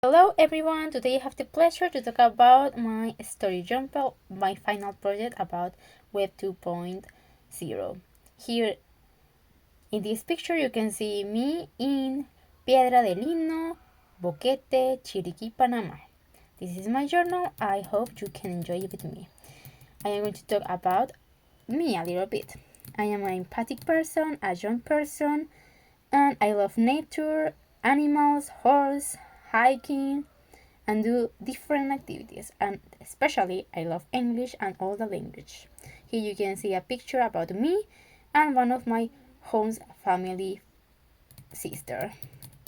Hello everyone, today I have the pleasure to talk about my story jumper, my final project about Web 2.0. Here in this picture you can see me in Piedra de Lino, Boquete, Chiriquí, Panama. This is my journal, I hope you can enjoy it with me. I am going to talk about me a little bit. I am an empathic person, a young person, and I love nature, animals, horse, hiking, and do different activities, and especially I love English and all the language. Here you can see a picture about me and one of my home's family sister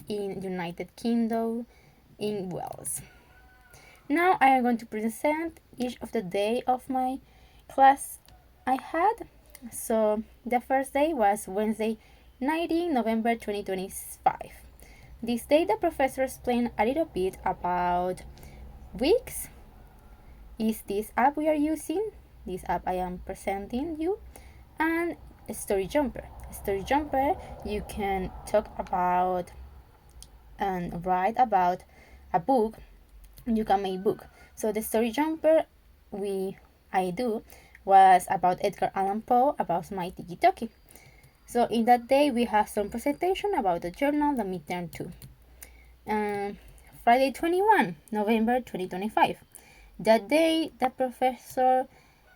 in United Kingdom in Wales. Now I am going to present each of the day of my class I had. So the first day was Wednesday 19 November 2025. This day the professor explained a little bit about Wix is this app we are using, this app I am presenting you, and Story Jumper. Story Jumper, you can talk about and write about a book, you can make book. So the Story Jumper I do was about Edgar Allan Poe, about my Tiki Toki. So in that day we have some presentation about the journal, the midterm 2. Friday 21 November 2025. That day the professor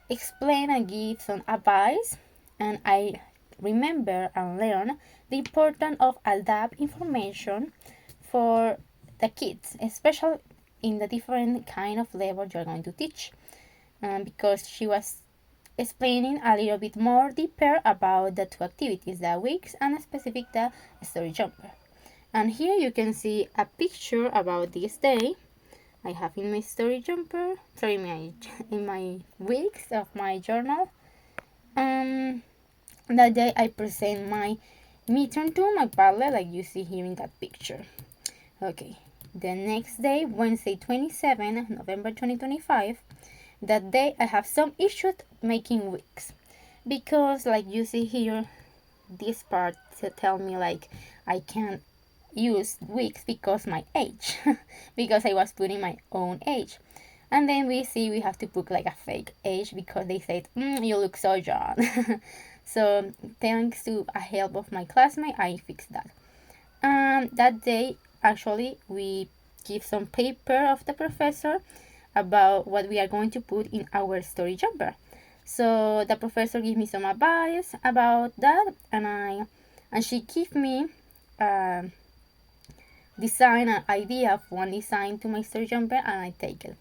explained and gave some advice, and I remember and learn the importance of adapt information for the kids, especially in the different kind of level you're going to teach, because she was explaining a little bit more deeper about the two activities, the weeks and specific the story jumper. And here you can see a picture about this day I have in my story jumper, in my weeks of my journal. That day I present my midterm to my Padlet, like you see here in that picture. Okay, the next day, Wednesday 27 November 2025, that day I have some issues making weeks, because like you see here, this part tell me like I can't use weeks because my age, because I was putting my own age. And then we see we have to put like a fake age because they said, you look so young. So thanks to a help of my classmate, I fixed that. That day, actually, we give some paper of the professor about what we are going to put in our story jumper. So the professor gave me some advice about that, and she gave me design an idea of one design to my story jumper, and I take it.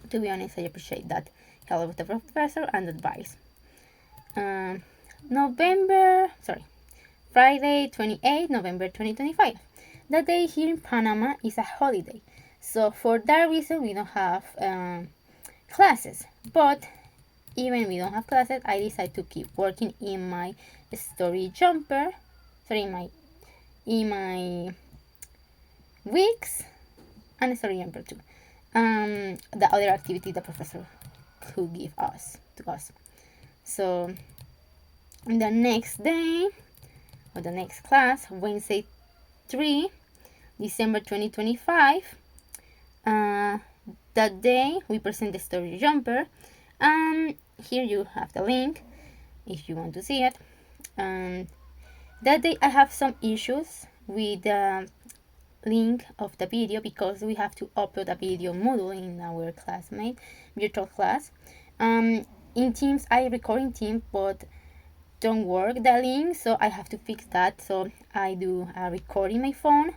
To be honest, I appreciate that help of the professor and advice. Friday 28 November 2025. That day here in Panama is a holiday, so for that reason we don't have classes. But even we don't have classes, I decided to keep working in my story jumper, in my weeks and story jumper too. The other activity the professor could give us to us. So the next day, or the next class, Wednesday 3 December 2025, that day we present the story jumper. Here you have the link if you want to see it. That day I have some issues with the link of the video because we have to upload a video module in our classmate virtual class. In Teams I record in Teams, but don't work the link, so I have to fix that. So I do a record in my phone,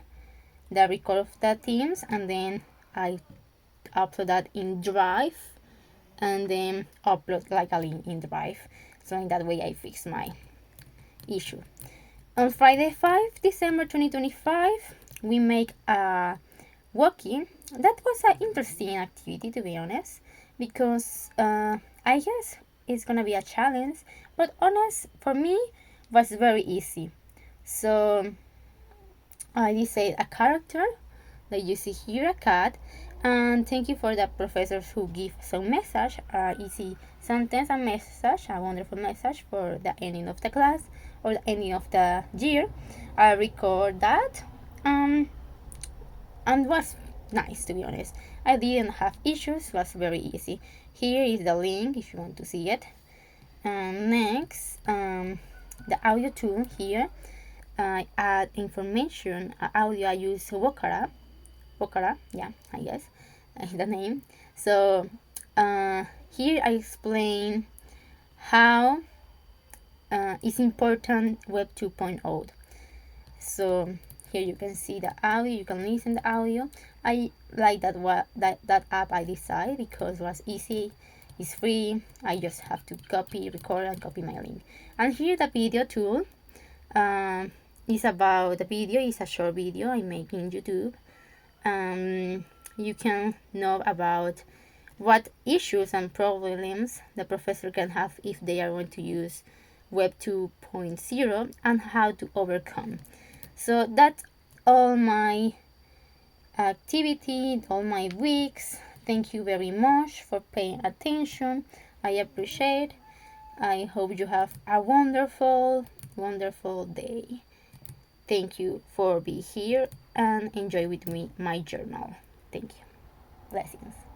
the record of the Teams, and then I upload that in Drive, and then upload like a link in Drive. So in that way I fix my issue. On Friday 5 December 2025, we make a walking. That was an interesting activity, to be honest, because I guess it's gonna be a challenge, but honest for me was very easy. So I decided a character that you see here, a cat, and thank you for the professors who give some message, easy sentence and message, a wonderful message for the ending of the class or the ending of the year. I record that, and was nice, to be honest. I didn't have issues, it was very easy. Here is the link if you want to see it. And next, the audio tool here. I add information, audio. I use Wokara, yeah, I guess the name. So here I explain how is important Web 2.0. So here you can see the audio, you can listen the audio. I like that app I decided because it was easy, it's free. I just have to copy, record, and copy my link. And here the video tool is about the video. It's a short video I make in YouTube. You can know about what issues and problems the professor can have if they are going to use Web 2.0 and how to overcome. So that's all my activity, all my weeks. Thank you very much for paying attention. I appreciate. I hope you have a wonderful, wonderful day. Thank you for being here and enjoy with me my journal. Thank you. Blessings.